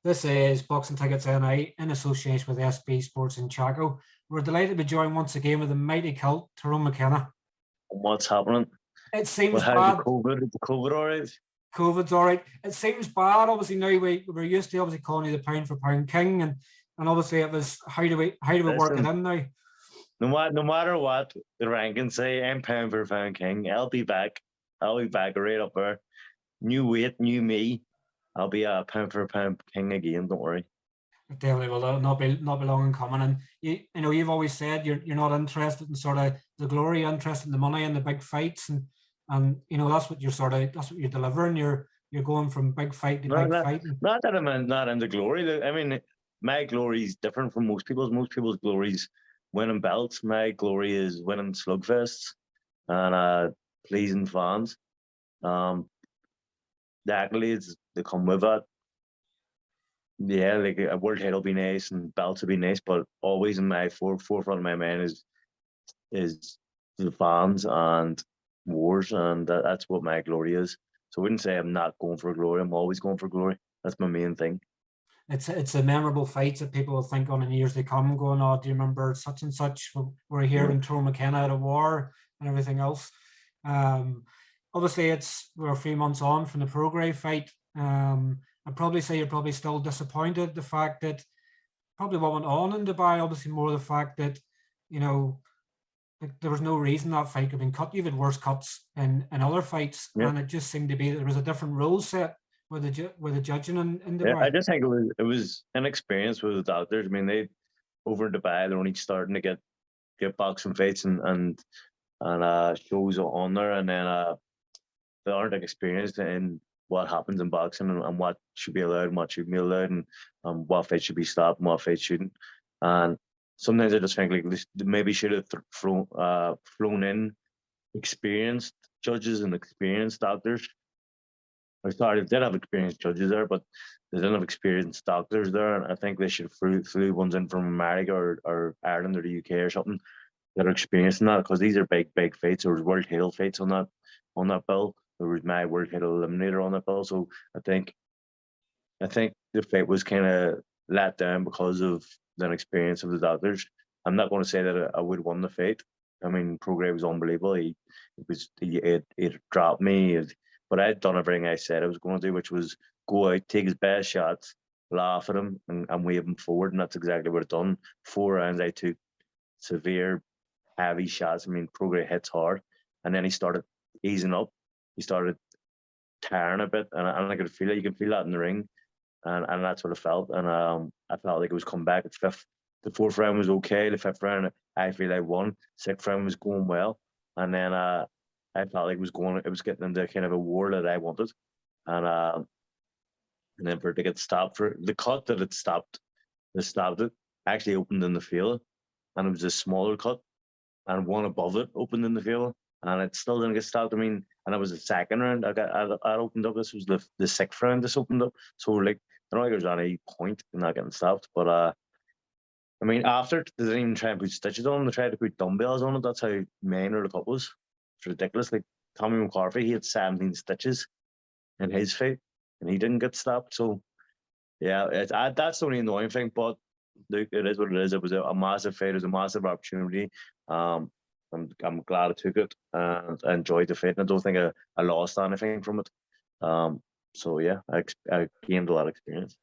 This is Boxing Tickets NI in association with SB Sports in Chaco. We're delighted to be joined once again with the mighty Celt, Tyrone McKenna. What's happening? It seems how's bad. The COVID all right? COVID's all right. It seems bad. Obviously, now we're used to obviously calling you the pound for pound king, and obviously it was how do we work it in now? No matter what the rankings say, I'm pound for pound king. I'll be back. I'll be back right up there. New weight, new me. I'll be a pound for pound king again. Don't worry. Definitely will not be long in coming. And you know, you've always said you're not interested in sort of the glory, you're interested in the money and the big fights, and you know that's what you're delivering. You're going from big fight to big fight. Not that I'm not into glory. I mean, my glory is different from most people's. Most people's glory is winning belts. My glory is winning slugfests and pleasing fans. The accolades that come with that. Yeah, like a world title would be nice and belts would be nice, but always in my forefront of my mind is the fans and wars, and that's what my glory is. So I wouldn't say I'm not going for glory. I'm always going for glory. That's my main thing. It's a memorable fights that people will think on in years to come, going, oh, do you remember such and such? We're here when Tyrone McKenna had a war and everything else. Obviously, we're 3 months on from the Prograis fight. I'd probably say you're probably still disappointed the fact that probably what went on in Dubai, obviously more the fact that, you know, there was no reason that fight could have been cut. You've had worse cuts in other fights, and it just seemed to be that there was a different rule set with the judging in Dubai. Yeah, I just think it was inexperience with the doctors. I mean, they over in Dubai, they're only starting to get boxing fights and shows on there, and then they aren't experienced in what happens in boxing and what should be allowed and what shouldn't be allowed, and what fights should be stopped and what fights shouldn't. And sometimes I just think like they maybe should have flown in experienced judges and experienced doctors. Or sorry, they did have experienced judges there, but they didn't have experienced doctors there. And I think they should have flew ones in from America or Ireland or the UK or something that are experienced in that, because these are big fights. There was world title fights on that bill. There was my world title eliminator on that bill. So I think the fight was kind of let down because of the inexperience of the doctors. I'm not going to say that I would have won the fight. I mean, Prograis was unbelievable. He dropped me, but I had done everything I said I was going to do, which was go out, take his best shots, laugh at him, and wave him forward. And that's exactly what I've done. 4 rounds, I took severe, heavy shots. I mean, Prograis hits hard, and then he started easing up. He started tearing a bit, and I could feel it. You can feel that in the ring, and that's what I felt. And I felt like it was come back. The 4th round was okay. The 5th round, I feel I won. 6th round was going well, and then I felt like it was getting into kind of a war that I wanted, and then for it to get stopped, for the cut that it stopped it actually opened in the field, and it was a smaller cut, and one above it opened in the field, and it still didn't get stopped. I mean, and it was the 2nd round. I opened up. This was the 6th round. This opened up. So like, I don't think there was any point in not getting stopped. But I mean, after they didn't even try and put stitches on them. They tried to put dumbbells on it. That's how minor the cut was. It's ridiculous. Like Tommy McCarthy, he had 17 stitches in his fight, and he didn't get stopped. So yeah, that's the only annoying thing. But look, it is what it is. It was a massive fight. It was a massive opportunity. I'm glad I took it and I enjoyed the fight. And I don't think I lost anything from it. So yeah, I gained a lot of experience.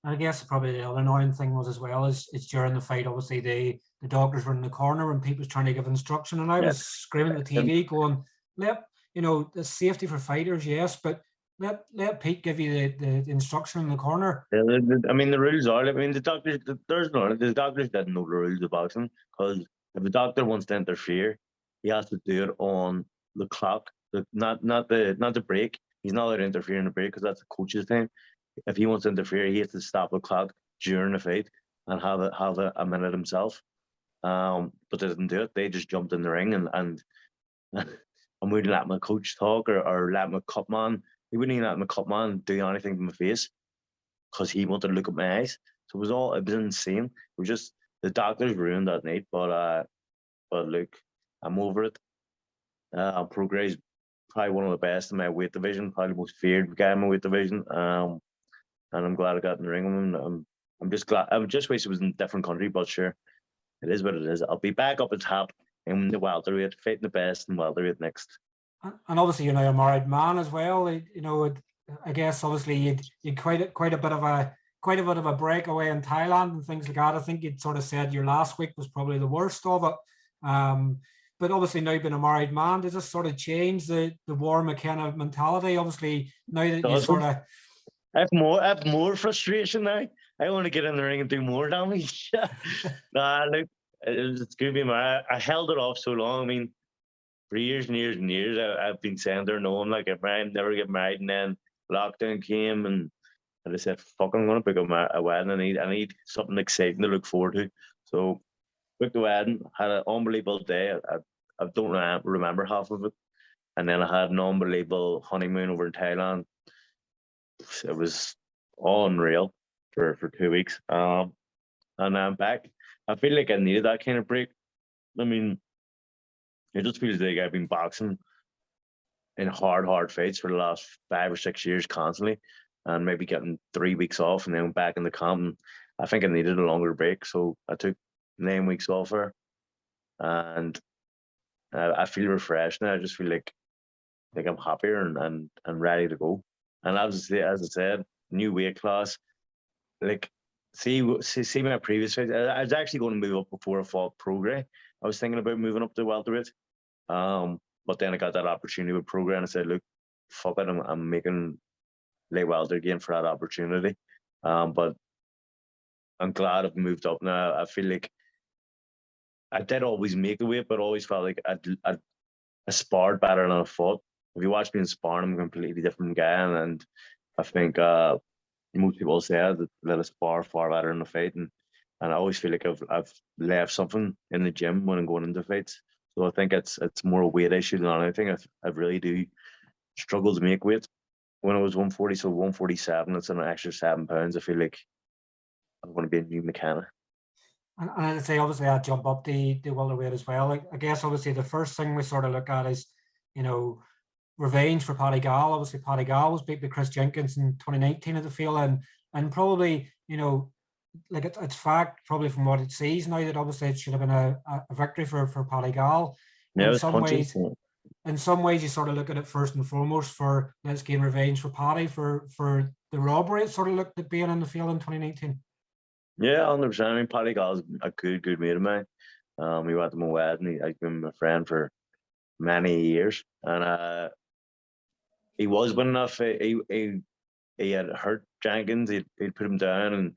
I guess probably the other annoying thing was as well is during the fight, obviously the doctors were in the corner and people was trying to give instruction, and I was screaming at the TV going, the safety for fighters, yes, but let Pete give you the instruction in the corner. Yeah, I mean, the rules are, I mean, the doctors didn't know the rules of boxing, because if a doctor wants to interfere, he has to do it on the clock, not the break. He's not allowed to interfere in the break because that's the coach's time. If he wants to interfere, he has to stop the clock during the fight and have a minute himself. But they didn't do it. They just jumped in the ring and we wouldn't let my coach talk or let my cut man. He wouldn't even let my cut man do anything to my face because he wanted to look at my eyes. So it was insane. It was just the doctors ruined that night. But look, I'm over it. Prograis is probably one of the best in my weight division, probably the most feared guy in my weight division. and I'm glad I got in the ring with him. I'm just glad. I just wish it was in a different country, but sure, it is what it is. I'll be back up at top in the welterweight, fighting the best in welterweight next. And obviously, you're now a married man as well. You know, I guess obviously you'd quite a bit of a breakaway in Thailand and things like that. I think you'd sort of said your last week was probably the worst of it. But obviously now being a married man, does this sort of change the War McKenna mentality? Obviously now that you sort of I have more frustration now. I want to get in the ring and do more damage. Nah, look, it's going to be I held it off so long. I mean, for years and years and years, I've been saying there, no, I'm not get married, never get married, and then lockdown came, and I said, "Fuck, I'm going to book a wedding. I need something exciting to look forward to." So, booked the wedding, had an unbelievable day. I don't remember half of it, and then I had an unbelievable honeymoon over in Thailand. It was all unreal for 2 weeks. And I'm back. I feel like I needed that kind of break. I mean, it just feels like I've been boxing in hard fights for the last 5 or 6 years constantly, and maybe getting 3 weeks off and then back in the camp. And I think I needed a longer break, so I took 9 weeks off there, and I feel refreshed now. I just feel like I'm happier and ready to go. And as I said, new weight class. Like, see my previous fight. I was actually going to move up before I fought Prograis. I was thinking about moving up to welterweight. But then I got that opportunity with Prograis, and I said, look, fuck it, I'm making light welter again for that opportunity. But I'm glad I've moved up now. I feel like I did always make the weight, but always felt like I sparred better than I fought. If you watch me in sparring, I'm a completely different guy, and I think most people say that I spar far better in the fight, and I always feel like I've left something in the gym when I'm going into fights. So I think it's more a weight issue than anything. I really do struggle to make weight. When I was 140, so 147, it's an extra 7 pounds. I feel like I'm going to be a new McKenna. And I'd say obviously I jump up the welterweight as well. I guess obviously the first thing we sort of look at is, you know, revenge for Paddy Gall. Obviously Paddy Gall was beat by Chris Jenkins in 2019 at the field, and probably, you know, like it's fact probably from what it sees now that obviously it should have been a victory for Paddy Gall. Yeah, In some ways you sort of look at it first and foremost for let's gain revenge for Paddy for the robbery it sort of looked at being in the field in 2019. Yeah, 100%. I mean, Paddy Gall's a good mate of mine. We went to my wedding. I've been my friend for many years, and he was winning enough. He had hurt Jenkins. He'd put him down,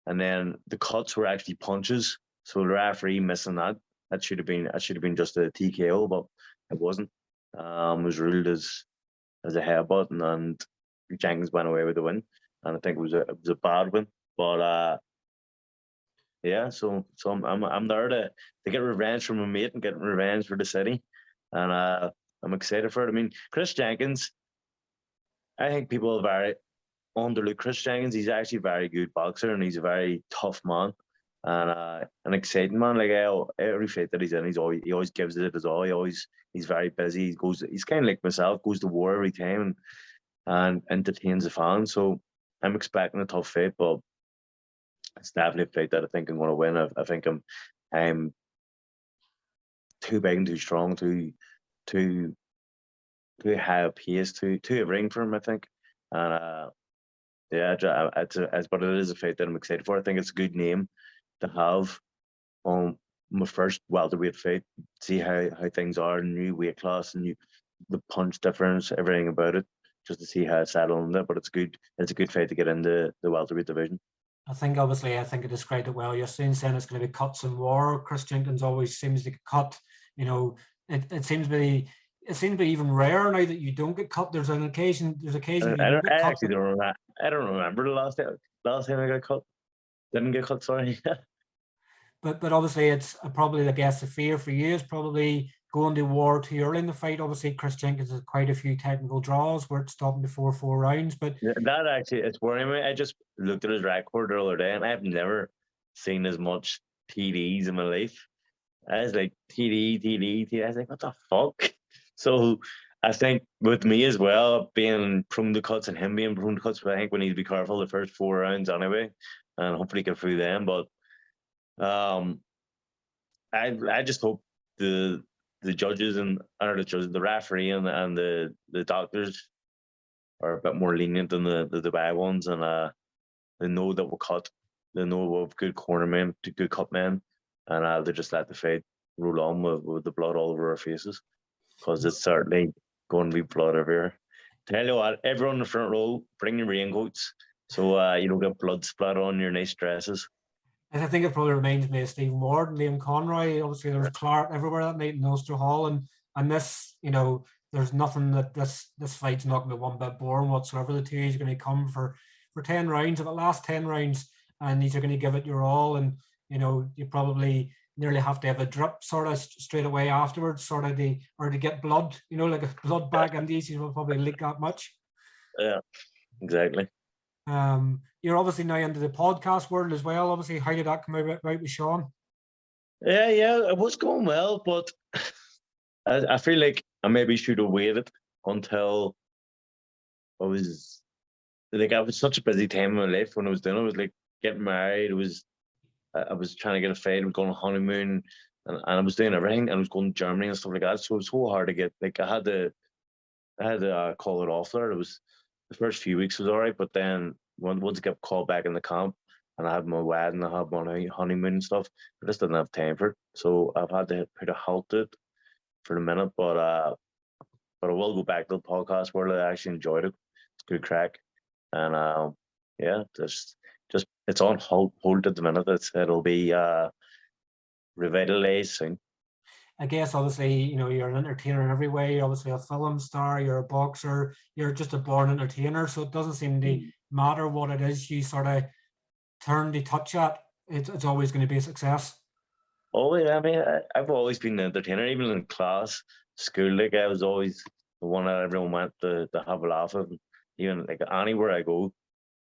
and then the cuts were actually punches. So the referee missing that should have been just a TKO, but it wasn't. It was ruled as a headbutt, and Jenkins went away with the win. And I think it was a bad win, but yeah. So I'm there to get revenge from my mate and get revenge for the city, and I'm excited for it. I mean, Chris Jenkins. I think people are very underlook Chris Jenkins. He's actually a very good boxer, and he's a very tough man and an exciting man. Like every fight that he's in, he always gives it his all. He's very busy. He's kind of like myself, goes to war every time and entertains the fans. So I'm expecting a tough fight, but it's definitely a fight that I think I'm going to win. I think I'm too big and too strong, too high a pace, too a ring for him, I think. And yeah, but it is a fight that I'm excited for. I think it's a good name to have on my first welterweight fight. See how things are, new weight class, and the punch difference, everything about it, just to see how it's settled in there. But it's good. It's a good fight to get into the welterweight division. I think it described it well. You're saying it's going to be cuts and war. Chris Jenkins always seems to get cut. You know, it seems to be even rare now that you don't get cut. There's occasion you don't get cut. Actually don't remember. I don't remember the last time I got cut. Didn't get cut. Sorry. but obviously it's probably, I guess, the fear for you is probably going to war too early in the fight. Obviously, Chris Jenkins has quite a few technical draws where it's stopping before 4 rounds. But that actually, it's worrying me. I just looked at his record the other day, and I've never seen as much TDs in my life. I was like, TD. I was like, what the fuck? So I think with me as well, being prone to cuts and him being prone to cuts, I think we need to be careful the first 4 rounds anyway, and hopefully get through them. But um, I just hope the judges or the referee and the doctors are a bit more lenient than the Dubai ones, and they know that we'll cut, they know we've good cornermen, good cut men, and they just let the fight roll on with the blood all over our faces, because it's certainly going to be blood everywhere. Tell you what, everyone in the front row, bring your raincoats so you don't get blood splatter on your nice dresses. And I think it probably reminds me of Stephen Ward and Liam Conroy. Obviously, there was Clark everywhere that night in Ulster Hall, and this, there's nothing that this fight's not going to be one bit boring whatsoever. The two are going to come for 10 rounds. If it lasts 10 rounds, and these are going to give it your all, and you probably nearly have to have a drip sort of straight away afterwards, sort of to get blood, like a blood bag, and these will probably leak that much. Yeah, exactly. You're obviously now into the podcast world as well. Obviously, how did that come about with Sean? Yeah, it was going well, but I feel like I maybe should have waited until I was such a busy time in my life when I was doing it. I was like getting married. I was trying to get a fight. I was going on honeymoon, and I was doing everything. And I was going to Germany and stuff like that. So it was so hard to get. Like I had to call it off there. It was the first few weeks was all right, but then once I got called back in the camp, and I had my wedding, I had my honeymoon and stuff, I just didn't have time for it. So I've had to put a halt to it for the minute. But I will go back to the podcast world. I actually enjoyed it. It's good crack, and yeah, just it's on hold at the minute. It'll be revitalized soon. I guess obviously, you're an entertainer in every way. You're obviously a film star, you're a boxer, you're just a born entertainer. So it doesn't seem to matter what it is you sort of turn the touch at. It's always going to be a success. Oh yeah, I mean, I've always been an entertainer, even in class, school. Like I was always the one that everyone went to have a laugh at. Even like anywhere I go,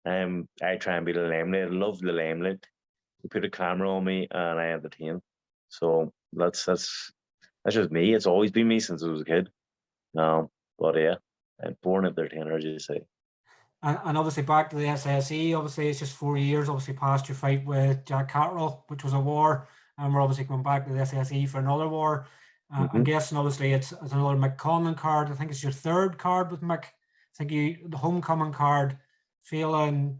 I try and be the limelight. I love the limelight. You put a camera on me and I entertain. So that's just me. It's always been me since I was a kid. But yeah, I'm born entertainer, as you say. And obviously back to the SSE, obviously it's just 4 years, obviously past your fight with Jack Catterall, which was a war, and we're obviously going back to the SSE for another war. I'm guessing obviously it's another Conlan card. I think it's your third card with Mick. I think the homecoming card failing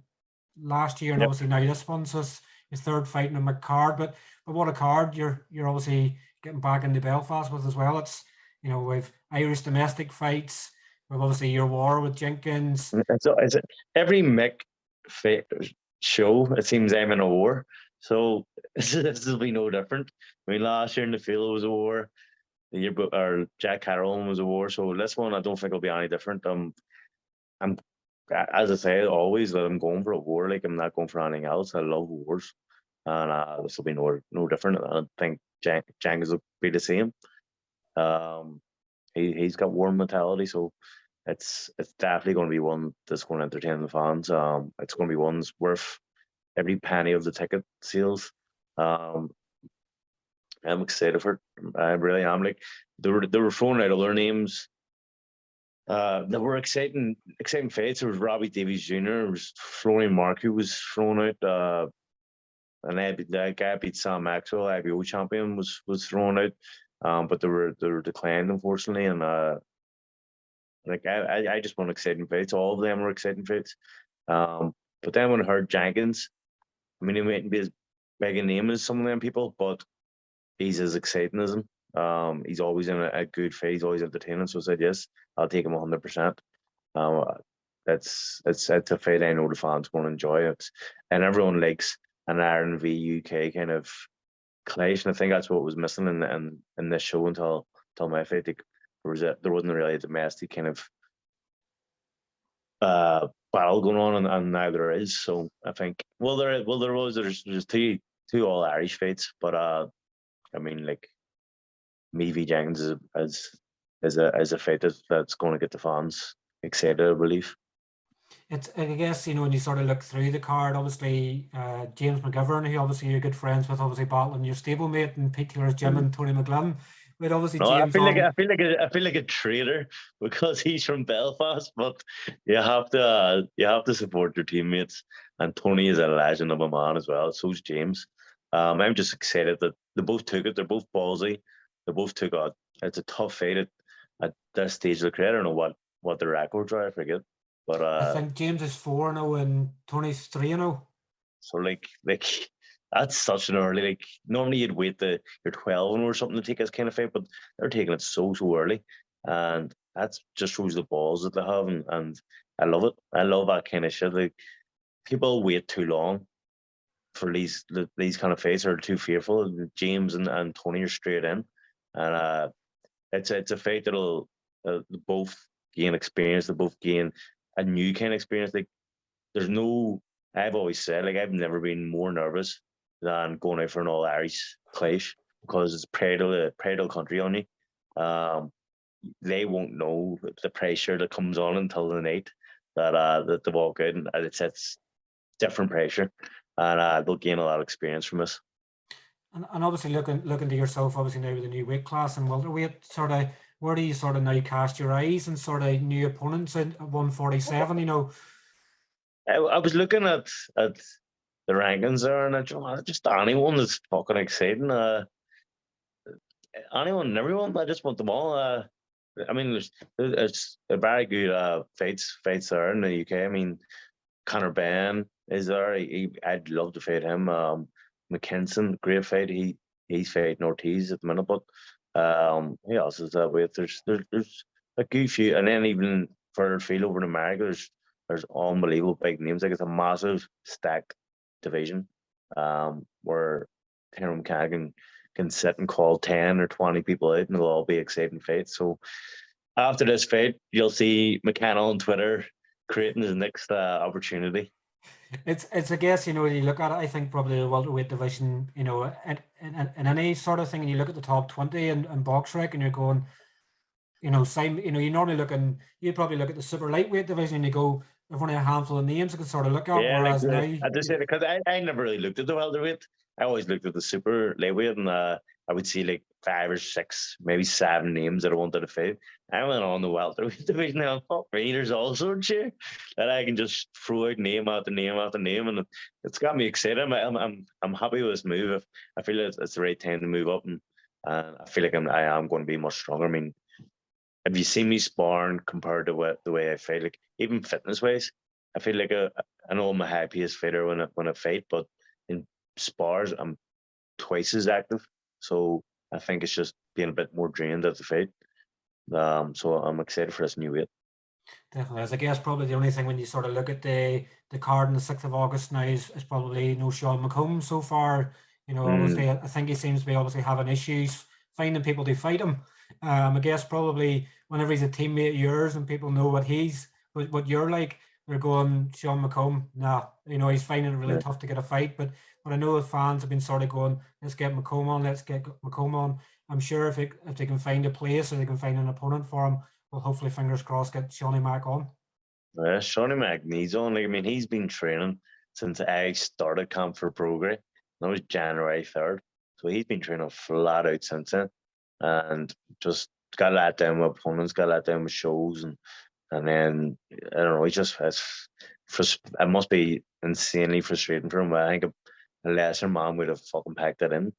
last year, and obviously now this one, so it's your third fight in a Mick card. But what a card you're obviously getting back into Belfast with as well. It's we've Irish domestic fights. We've obviously your war with Jenkins. So every Mick show, it seems I'm in a war. So this will be no different. I mean, last year in the field it was a war. The year, or Jack Catterall was a war. So this one, I don't think it'll be any different. I'm, as I say, always that I'm going for a war. Like I'm not going for anything else. I love wars, and this will be no different. I think Jenkins will be the same. He's got war mentality, so it's definitely going to be one that's going to entertain the fans. It's going to be one that's worth every penny of the ticket sales. I'm excited for it. I really am. Like they were throwing out other names. There were exciting fights. There was Robbie Davies Jr. There was Florian Mark who was thrown out. And that guy beat Sam Maxwell, IBO champion, was thrown out. But they were declined, unfortunately. And like I just want exciting fights. All of them were exciting fights. But then when I heard Jenkins, I mean, he mightn't be as big a name as some of them people, but he's as exciting as him. He's always in a good fight. He's always entertaining. So I said, yes, I'll take him 100%. It's a fight I know the fans going to enjoy it, and everyone likes an Ireland v UK kind of clash. And I think that's what was missing in this show until my fight. There wasn't really a domestic kind of battle going on, and now there is. So I think there's two all Irish fights, but I mean, like me v Jenkins is a fight that's going to get the fans excited, I believe. I guess, when you sort of look through the card, obviously James McGovern, who obviously you're good friends with, obviously battling your stablemate and Pete Taylor's Jim and Tony McGlynn, But obviously No, James I feel like a traitor because he's from Belfast. But you have to support your teammates. And Tony is a legend of a man as well. So's James. I'm just excited that they both took it. They're both ballsy. They both took it. It's a tough fight at this stage of the career. I don't know what the records are. I forget. But I think James is 4-0 and Tony's 3-0. so like that's such an early, like normally you'd wait you're 12 or something to take this kind of fight, but they're taking it so early, and that's just shows the balls that they have, and I love it. I love that kind of shit. Like people wait too long for these kind of fights, are too fearful. James and Tony are straight in, and it's a fight that'll both gain experience, they both gain a new kind of experience. Like there's no, I've always said, like, I've never been more nervous than going out for an all Irish clash because it's Prado country on you. They won't know the pressure that comes on until the night that they walk out, and it's different pressure, and they'll gain a lot of experience from this. And obviously looking to yourself, obviously now with the new weight class and welterweight, sort of where do you sort of now cast your eyes and sort of new opponents at 147? You know, I was looking at the rankings there, and just anyone that's fucking exciting. Anyone and everyone. I just want them all. I mean, there's a very good fights there in the UK. I mean, Conor Ben is there. I'd love to fight him. McKenna, great fight. He's fighting Ortiz at the minute, but who else is that with? There's a good few, and then even further afield over in America, there's unbelievable big names. Like it's a massive stacked division, where Tyrone McKenna can sit and call 10 or 20 people out, and it'll all be exciting fights. So after this fight, you'll see McKenna on Twitter creating his next opportunity. it's I guess, you know, you look at it, I think probably the welterweight division, you know, in any sort of thing, and you look at the top 20 and box rec, and you're going, you know, same, you know, you'd probably look at the super lightweight division and you go, there's only a handful of names you can sort of look at, Yeah, whereas now I just say because I never really looked at the welterweight. I always looked at the super lightweight, and I would see like 5 or 6, maybe 7 names that I wanted to fight. I went on the welterweight division now. Fuck me, there's all sorts here that I can just throw out name after name after name, and it's got me excited. I'm happy with this move. I feel it's the right time to move up, and I feel like I am going to be much stronger. I mean, if you see me sparring compared to the way I fight, like even fitness wise, I feel like I know I'm a high pace fighter when I fight, but in spars I'm twice as active. So I think it's just being a bit more drained at the fight. So I'm excited for this new weight. definitely, as I guess probably the only thing when you sort of look at the card on the 6th of August now is probably no Sean Mccombs so far. You know, obviously I think he seems to be obviously having issues finding people to fight him. I guess probably whenever he's a teammate of yours and people know what you're like, they're going, Sean McComb, nah, you know, he's finding it really tough to get a fight. But I know the fans have been sort of going, let's get McComb on, let's get McComb on. I'm sure if they can find a place or they can find an opponent for him, we'll hopefully, fingers crossed, get Shawnee Mac on. Yeah, Shawnee Mac needs on. Like, I mean, he's been training since I started camp for Progress. That was January 3rd. So he's been training flat out since then. And just got let down with opponents, got let down with shows, and then I don't know, it must be insanely frustrating for him. I think a lesser man would have fucking packed it in.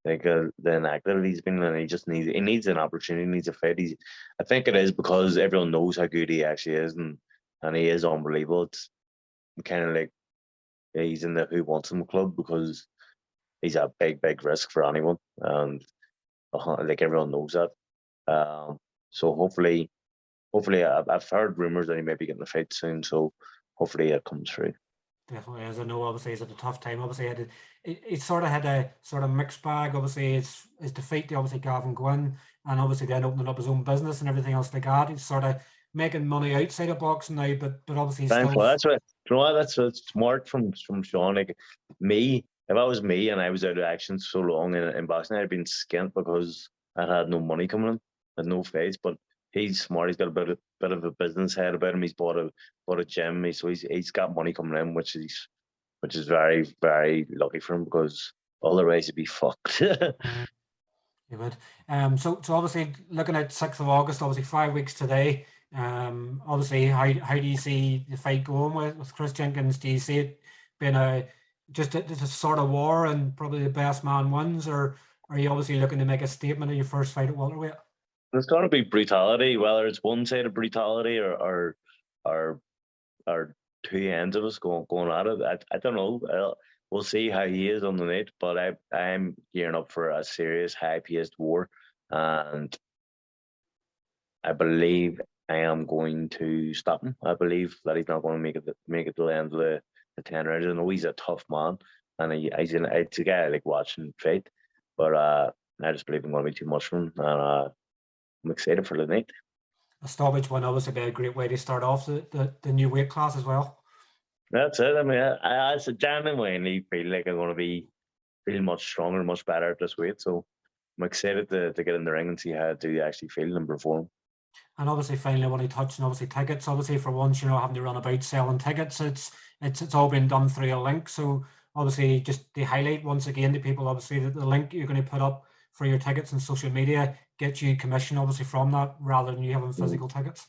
Like the inactive he's been, and he needs an opportunity, he needs a fight. I think it is because everyone knows how good he actually is, and he is unbelievable. It's kind of like he's in the who wants him club because he's a big risk for anyone, and like everyone knows that. So hopefully I've heard rumors that he may be getting a fight soon. So hopefully it comes through. Definitely, as I know, obviously he's at a tough time. Obviously, he sort of had a sort of mixed bag. Obviously, his defeat to obviously Gavin Glenn, and obviously then opening up his own business and everything else like that. He's sort of making money outside of boxing now, but obviously he's Thankful. still. That's what smart from Sean. Like me, if I was me and I was out of action so long in boxing, I'd been skint because I had no money coming in, had no fights. But he's smart. He's got a bit of a business head about him. He's bought a gym. So he's got money coming in, which is very lucky for him because otherwise he'd be fucked. You would. So obviously looking at 6th of August, obviously 5 weeks today. Obviously, how do you see the fight going with Chris Jenkins? Do you see it being just a sort of war and probably the best man wins, or are you obviously looking to make a statement in your first fight at welterweight? There's going to be brutality, whether it's one side of brutality or or two ends of us going at it. I don't know. We'll see how he is on the night, but I'm gearing up for a serious, high-paced war, and I believe I am going to stop him. I believe that he's not going to make it to the end of the 10 rounds. I know he's a tough man, and he's a guy I like watching fight, but I just believe I'm going to be too much for him, and I'm excited for the night. A stoppage win obviously be a great way to start off the new weight class as well. That's it. I mean, I genuinely feel like I'm going to be feeling much stronger, much better at this weight. So I'm excited to get in the ring and see how I do actually feel and perform. And obviously, finally, when he touched on obviously tickets, obviously for once, having to run about selling tickets, it's all been done through a link. So obviously, just to highlight once again to people, obviously that the link you're going to put up for your tickets and social media gets you commission obviously from that rather than you having physical tickets.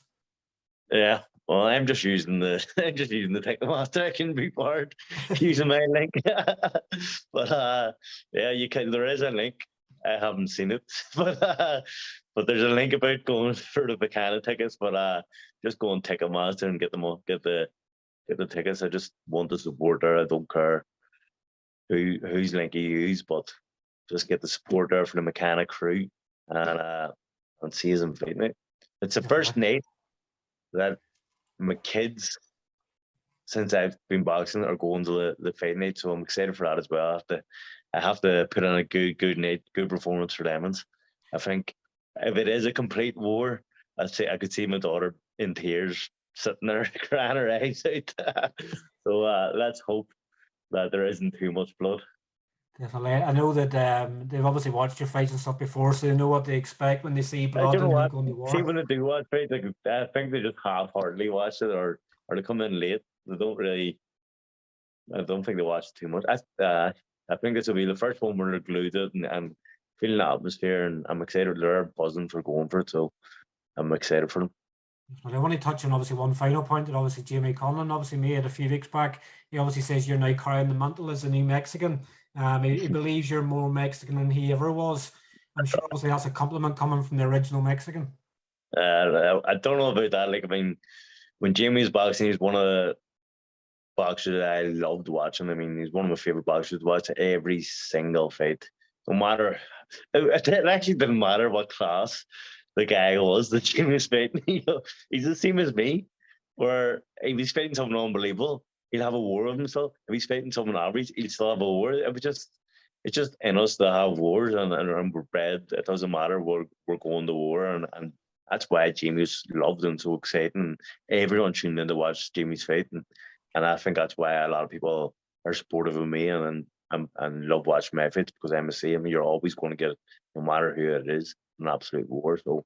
Yeah, well, I'm just using the Ticketmaster. I can be part using my link, but yeah, you can. There is a link. I haven't seen it, but there's a link about going for the McKenna tickets. But just go on Ticketmaster and get them all. Get the tickets. I just want to support her. I don't care whose link you use, but just get the support there for the McKenna crew and see them fighting it. It's the first night that my kids, since I've been boxing, are going to the fight night, so I'm excited for that as well. I have to put on a good night, good performance for them. I think if it is a complete war, I could see my daughter in tears, sitting there crying her eyes out. So let's hope that there isn't too much blood. Definitely. I know that they've obviously watched your fights and stuff before, so they know what they expect when they see blood You know and what? going to war. See, when they do watch fights, I think they just half-heartedly watch it, or they come in late. They don't really. I don't think they watch too much. I think this will be the first one where they're glued to it and feeling the atmosphere, and I'm excited. They're buzzing for going for it, so I'm excited for them. I want to touch on obviously one final point that obviously Jamie Conlan obviously made a few weeks back. He obviously says you're now carrying the mantle as a new Mexican. He believes you're more Mexican than he ever was. I'm sure obviously that's a compliment coming from the original Mexican. I don't know about that. Like, I mean, when Jamie's boxing, he's one of the boxers that I loved watching. I mean, he's one of my favorite boxers to watch every single fight. No matter, it actually didn't matter what class the guy was that Jamie was fighting. He's the same as me, where if he's fighting someone unbelievable, he'll have a war with himself. If he's fighting someone average, he'll still have a war. It's just in us to have wars, and we're bred. It doesn't matter. We're going to war, and that's why Jamie's loved and so exciting. Everyone tuned in to watch Jamie's fight, and I think that's why a lot of people are supportive of me and love watching my fights, because I'm the same. You're always going to get, no matter who it is, an absolute war. So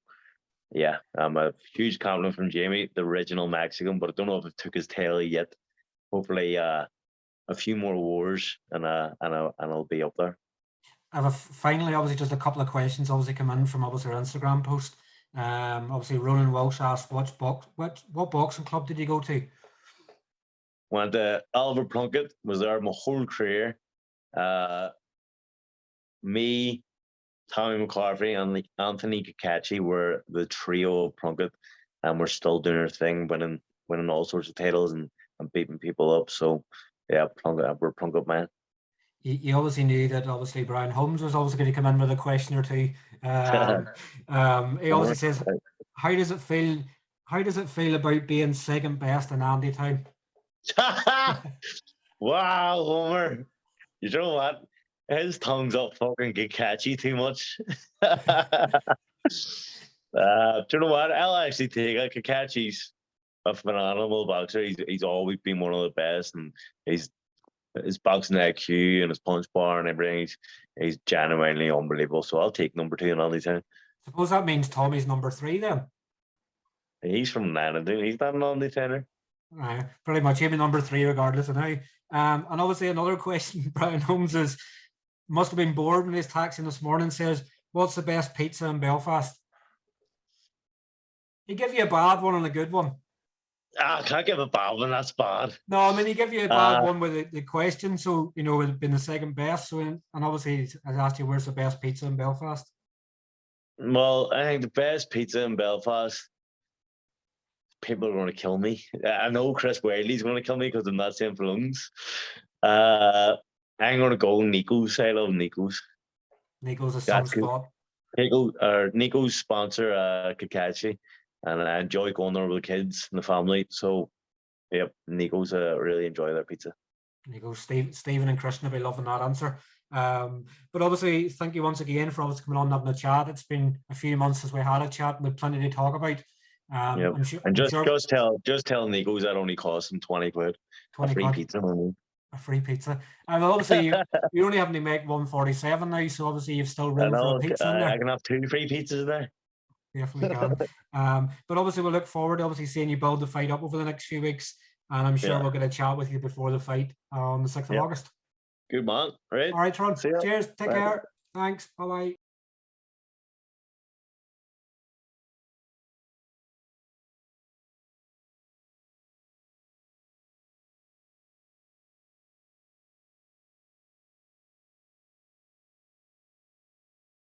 yeah, I'm a huge compliment from Jamie, the original Mexican, but I don't know if it took his tail yet. Hopefully, a few more wars and I'll be up there. I have finally obviously just a couple of questions obviously come in from obviously our Instagram post. Obviously Ronan Welsh asked what boxing club did you go to? Went to Oliver Plunkett, was there my whole career. Me, Tommy McCarthy, and Anthony Kakachi were the trio of Plunkett, and we're still doing our thing, winning all sorts of titles and beating people up. So yeah, we're Plunkett, man. You obviously knew that obviously Brian Holmes was obviously going to come in with a question or two. He obviously says, how does it feel? How does it feel about being second best in Andy Town? Wow, Homer. You know what? His tongue's up fucking get catchy too much. Do you know what? I'll actually take it. Kakachi's a phenomenal boxer. He's always been one of the best, and his boxing IQ and his punch bar and everything. He's genuinely unbelievable. So I'll take number 2 in Andy Town. Suppose that means Tommy's number 3 then. He's from Nanadoo. He's not an Andy Towner. Pretty much him number 3 regardless of now. And obviously another question Brian Holmes is, must have been bored when he's taxing this morning, says, What's the best pizza in Belfast? He give you a bad one and a good one. I can't give a bad one. That's bad. No, I mean, he give you a bad one with the question. So, you know, it would have been the second best. So, and obviously, I asked you, where's the best pizza in Belfast? Well, I think the best pizza in Belfast, people are going to kill me. I know Chris Wiley's going to kill me because I'm not saying Holmes. I'm going to go Nico's. I love Nico's. Nico's is some spot. Nico's sponsor Kakashi, and I enjoy going there with the kids and the family. So, yep, Nico's really enjoy their pizza. Nico's. Stephen and Christian will be loving that answer. But obviously, thank you once again for always coming on and having a chat. It's been a few months since we had a chat, and we've plenty to talk about. Yep. Just tell Nico's that only costs him 20 quid. 20 free pizza. A free pizza. And obviously, you only have to make 147 now, so obviously you've still room for a pizza in there. I can have 2 free pizzas there. Definitely can. But obviously, we'll look forward to obviously seeing you build the fight up over the next few weeks. And I'm sure we'll get a chat with you before the fight on the 6th of August. Good man. Right. All right, Tron. Cheers. Take care. Thanks. Bye-bye.